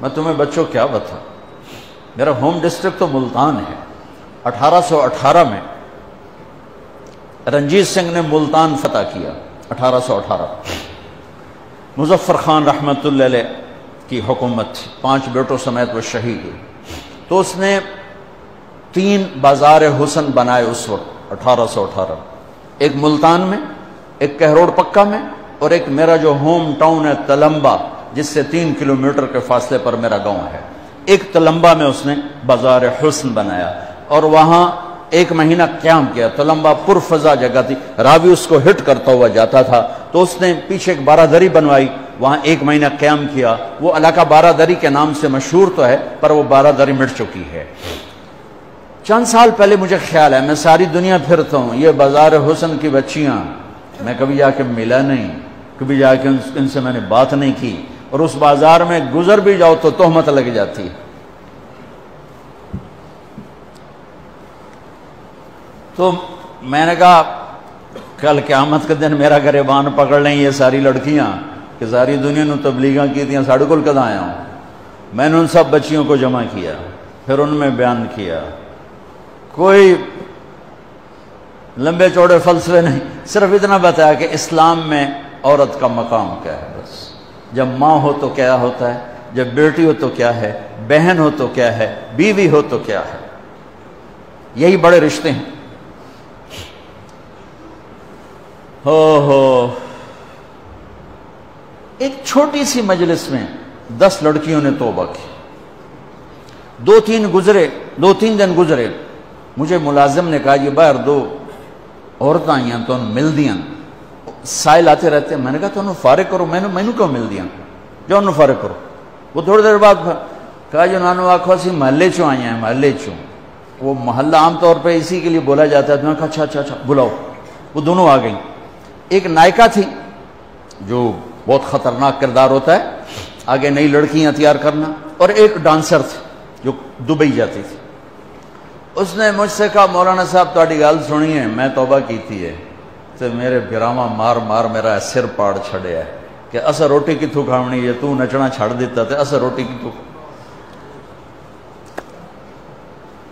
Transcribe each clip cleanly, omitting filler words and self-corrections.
میں تمہیں بچوں کیا بتاؤں، میرا ہوم ڈسٹرکٹ تو ملتان ہے۔ 1818 میں رنجیت سنگھ نے ملتان فتح کیا، 1818۔ مظفر خان رحمۃ اللہ علیہ کی حکومت تھی، 5 بیٹوں سمیت وہ شہید ہوئی۔ تو اس نے 3 بازار حسن بنائے اس وقت 1818، ایک ملتان میں، ایک کہروڑ پکا میں، اور ایک میرا جو ہوم ٹاؤن ہے تلمبا، جس سے 3 کلومیٹر کے فاصلے پر میرا گاؤں ہے، ایک تلمبا میں اس نے بازار حسن بنایا اور وہاں 1 مہینہ قیام کیا۔ تلمبا پر فضا جگہ تھی، راوی اس کو ہٹ کرتا ہوا جاتا تھا، تو اس نے پیچھے ایک بارادری بنوائی، وہاں 1 مہینہ قیام کیا۔ وہ علاقہ بارادری کے نام سے مشہور تو ہے، پر وہ بارادری مٹ چکی ہے۔ چند سال پہلے مجھے خیال ہے، میں ساری دنیا پھرتا ہوں، یہ بازار حسن کی بچیاں میں کبھی جا کے ملا نہیں، کبھی جا کے ان سے میں نے بات نہیں کی، اور اس بازار میں گزر بھی جاؤ تو تہمت لگ جاتی ہے۔ تو میں نے کہا کل قیامت کے دن میرا گریبان پکڑ لیں یہ ساری لڑکیاں کہ ساری دنیا نے تبلیغاں کی تھیں، ساڑھے کل کدھا آیا ہوں۔ میں نے ان سب بچیوں کو جمع کیا، پھر ان میں بیان کیا، کوئی لمبے چوڑے فلسفے نہیں، صرف اتنا بتایا کہ اسلام میں عورت کا مقام کیا ہے۔ بس جب ماں ہو تو کیا ہوتا ہے، جب بیٹی ہو تو کیا ہے، بہن ہو تو کیا ہے، بیوی ہو تو کیا ہے، یہی بڑے رشتے ہیں۔ ہو ایک چھوٹی سی مجلس میں 10 لڑکیوں نے توبہ کی۔ 2-3 دن گزرے، مجھے ملازم نے کہا یہ باہر 2 عورتیں آئی ہیں تو مل دیاں، سائل آتے رہتے ہیں۔ میں نے کہا تو انہوں فارغ کرو، میں نے کیوں مل دیاں، جو انہوں فارغ کرو۔ وہ تھوڑی دیر بعد کہا جو انہوں آخو اسی محلے چوں آئی ہیں، محلے چوں، وہ محلہ عام طور پہ اسی کے لیے بولا جاتا ہے۔ تو میں نے کہا اچھا بلاؤ۔ وہ دونوں آ گئیں، ایک نائکہ تھی جو بہت خطرناک کردار ہوتا ہے، آگے نئی لڑکیاں تیار کرنا، اور ایک ڈانسر تھی جو دبئی جاتی تھی۔ اس نے مجھ سے کہا مولانا صاحب تہاڈی گل سنی ہے، میں توبہ کیتی ہے، تو میرے گراما مار میرا سر پاڑ چھڑیا ہے کہ اسا روٹی کتوں کھاونی ہے، تو نچنا چھڑ دیتا تے اسا روٹی کتوں۔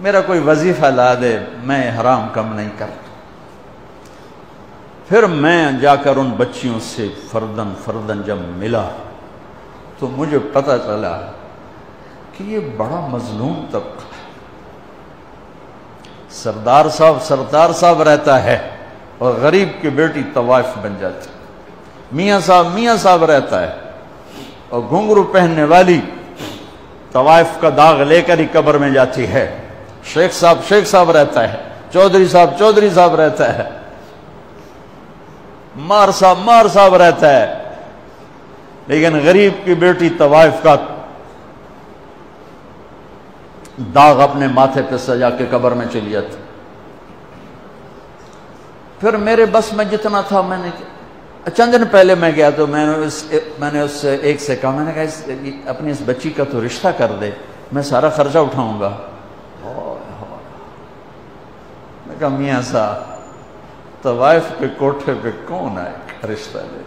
میرا کوئی وظیفہ لا دے، میں حرام کم نہیں کرتا۔ پھر میں جا کر ان بچیوں سے فردن جب ملا تو مجھے پتہ چلا کہ یہ بڑا مظلوم طبقہ ہے۔ سردار صاحب رہتا ہے اور غریب کی بیٹی طوائف بن جاتی، میاں صاحب رہتا ہے اور گھنگرو پہننے والی طوائف کا داغ لے کر ہی قبر میں جاتی ہے، شیخ صاحب رہتا ہے، چودھری صاحب رہتا ہے، مار صاحب رہتا ہے، لیکن غریب کی بیٹی طوائف کا داغ اپنے ماتھے پہ سجا کے قبر میں چلی جاتی۔ پھر میرے بس میں جتنا تھا میں نے چند دن پہلے میں گیا تو میں نے اس سے ایک سے کہا، میں نے کہا اپنی اس بچی کا تو رشتہ کر دے، میں سارا خرچہ اٹھاؤں گا۔ میں کہا میاں صاحب طوائف کے کوٹھے پہ کون آئے رشتہ لے؟